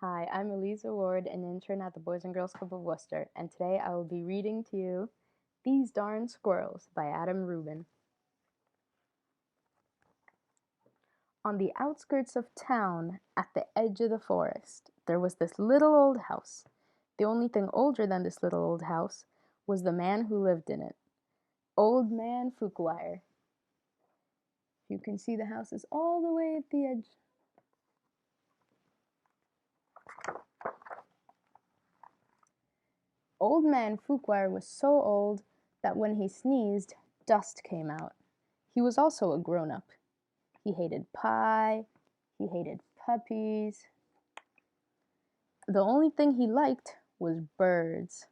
Hi, I'm Eliza Ward, an intern at the Boys and Girls Club of Worcester, and today I will be reading to you These Darn Squirrels by Adam Rubin. On the outskirts of town, at the edge of the forest, there was this little old house. The only thing older than this little old house was the man who lived in it, Old Man Fuquire. You can see the house is all the way at the edge. Old Man Fuquire was so old that when he sneezed, dust came out. He was also a grown-up. He hated pie. He hated puppies. The only thing he liked was birds.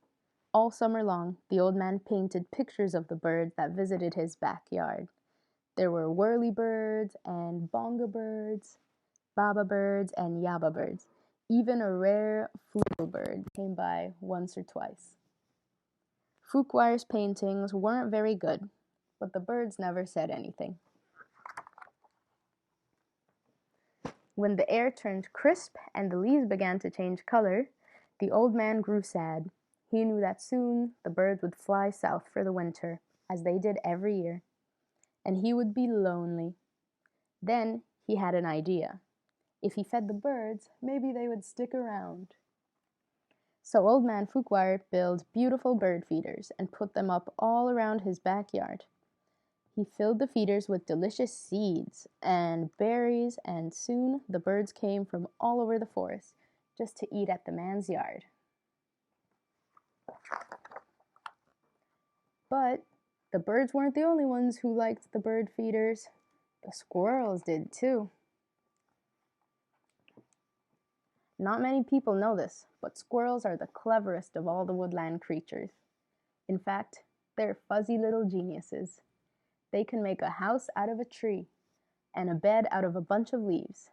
All summer long, the old man painted pictures of the birds that visited his backyard. There were whirlybirds and bonga birds, baba birds and yaba birds. Even a rare flugel bird came by once or twice. Fuquire's paintings weren't very good, but the birds never said anything. When the air turned crisp and the leaves began to change color, the old man grew sad. He knew that soon the birds would fly south for the winter, as they did every year, and he would be lonely. Then he had an idea. If he fed the birds, maybe they would stick around. So Old Man Fuquire built beautiful bird feeders and put them up all around his backyard. He filled the feeders with delicious seeds and berries, and soon the birds came from all over the forest just to eat at the man's yard. But the birds weren't the only ones who liked the bird feeders. The squirrels did too. Not many people know this, but squirrels are the cleverest of all the woodland creatures. In fact, they're fuzzy little geniuses. They can make a house out of a tree, and a bed out of a bunch of leaves,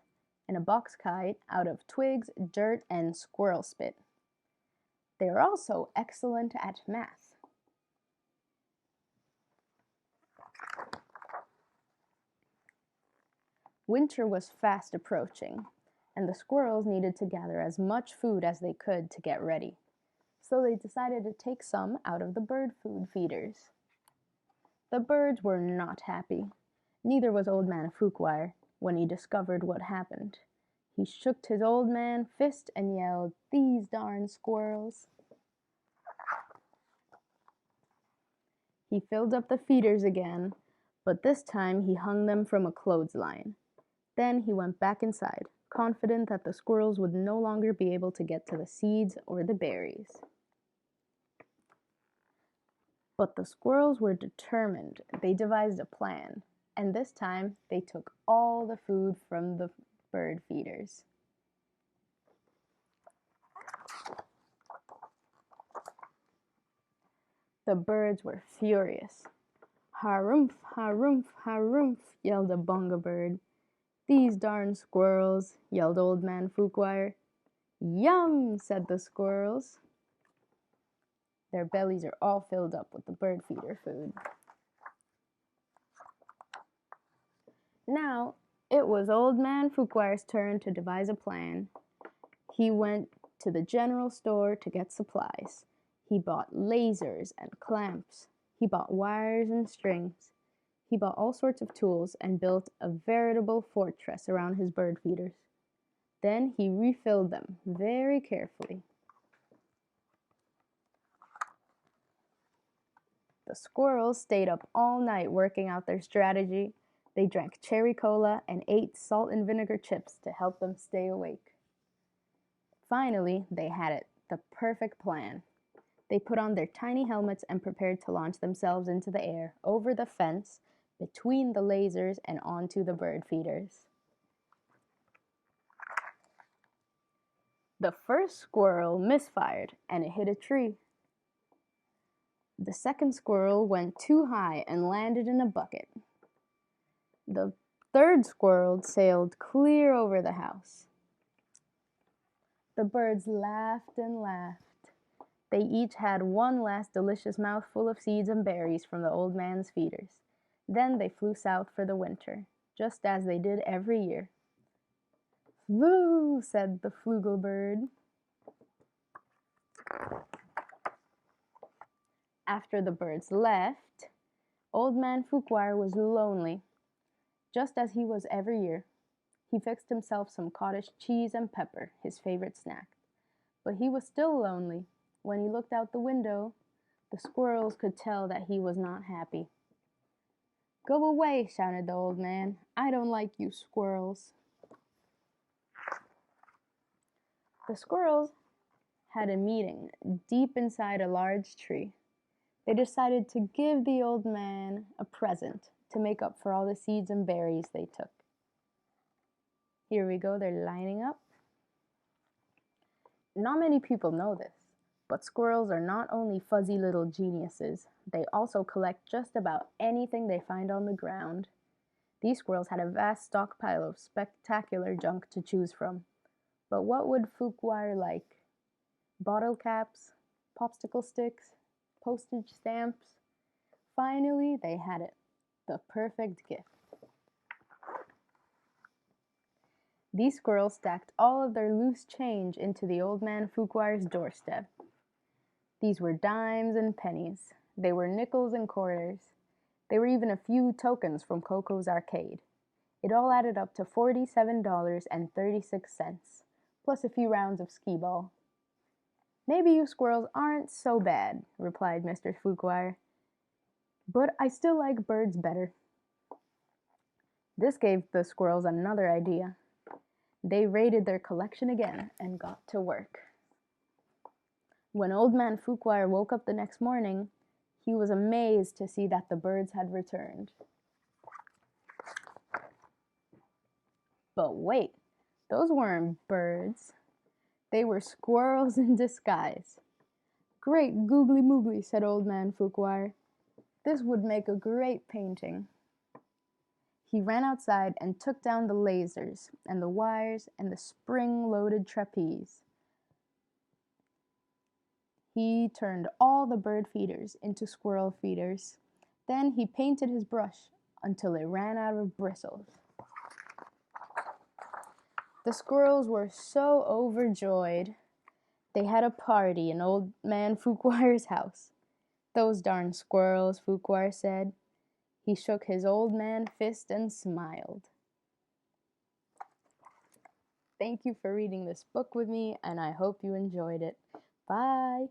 and a box kite out of twigs, dirt, and squirrel spit. They are also excellent at math. Winter was fast approaching, and the squirrels needed to gather as much food as they could to get ready. So they decided to take some out of the bird food feeders. The birds were not happy. Neither was Old Man Fuquire when he discovered what happened. He shook his old man fist and yelled, "These darn squirrels!" He filled up the feeders again, but this time he hung them from a clothesline. Then he went back inside, confident that the squirrels would no longer be able to get to the seeds or the berries. But the squirrels were determined. They devised a plan, and this time they took all the food from the bird feeders. The birds were furious. "Harumph, harumph, harumph," yelled a bonga bird. "These darn squirrels," yelled Old Man Fuquire. "Yum," said the squirrels. Their bellies are all filled up with the bird feeder food. Now, it was Old Man Fuquire's turn to devise a plan. He went to the general store to get supplies. He bought lasers and clamps. He bought wires and strings. He bought all sorts of tools and built a veritable fortress around his bird feeders. Then he refilled them very carefully. The squirrels stayed up all night working out their strategy. They drank cherry cola and ate salt and vinegar chips to help them stay awake. Finally, they had it, the perfect plan. They put on their tiny helmets and prepared to launch themselves into the air, over the fence, between the lasers, and onto the bird feeders. The first squirrel misfired, and it hit a tree. The second squirrel went too high and landed in a bucket. The third squirrel sailed clear over the house. The birds laughed and laughed. They each had one last delicious mouthful of seeds and berries from the old man's feeders. Then they flew south for the winter, just as they did every year. Woo, said the flugelbird. After the birds left, Old Man Fuquire was lonely, just as he was every year. He fixed himself some cottage cheese and pepper, his favorite snack. But he was still lonely. When he looked out the window, the squirrels could tell that he was not happy. "Go away," shouted the old man. "I don't like you squirrels." The squirrels had a meeting deep inside a large tree. They decided to give the old man a present to make up for all the seeds and berries they took. Here we go, they're lining up. Not many people know this, but squirrels are not only fuzzy little geniuses, they also collect just about anything they find on the ground. These squirrels had a vast stockpile of spectacular junk to choose from. But what would Fuquire like? Bottle caps, popsicle sticks, postage stamps. Finally, they had it. The perfect gift. These squirrels stacked all of their loose change into the old man Fuquire's doorstep. These were dimes and pennies. They were nickels and quarters. There were even a few tokens from Coco's arcade. It all added up to $47.36, plus a few rounds of skee-ball. "Maybe you squirrels aren't so bad," replied Mr. Fuquire, "but I still like birds better." This gave the squirrels another idea. They raided their collection again and got to work. When Old Man Fuquire woke up the next morning, he was amazed to see that the birds had returned. But wait, those weren't birds. They were squirrels in disguise. "Great googly moogly," said Old Man Fuquire. "This would make a great painting." He ran outside and took down the lasers and the wires and the spring-loaded trapeze. He turned all the bird feeders into squirrel feeders. Then he painted his brush until it ran out of bristles. The squirrels were so overjoyed. They had a party in Old Man Fuquire's house. "Those darn squirrels," Fuquire said. He shook his old man fist and smiled. Thank you for reading this book with me, and I hope you enjoyed it. Bye!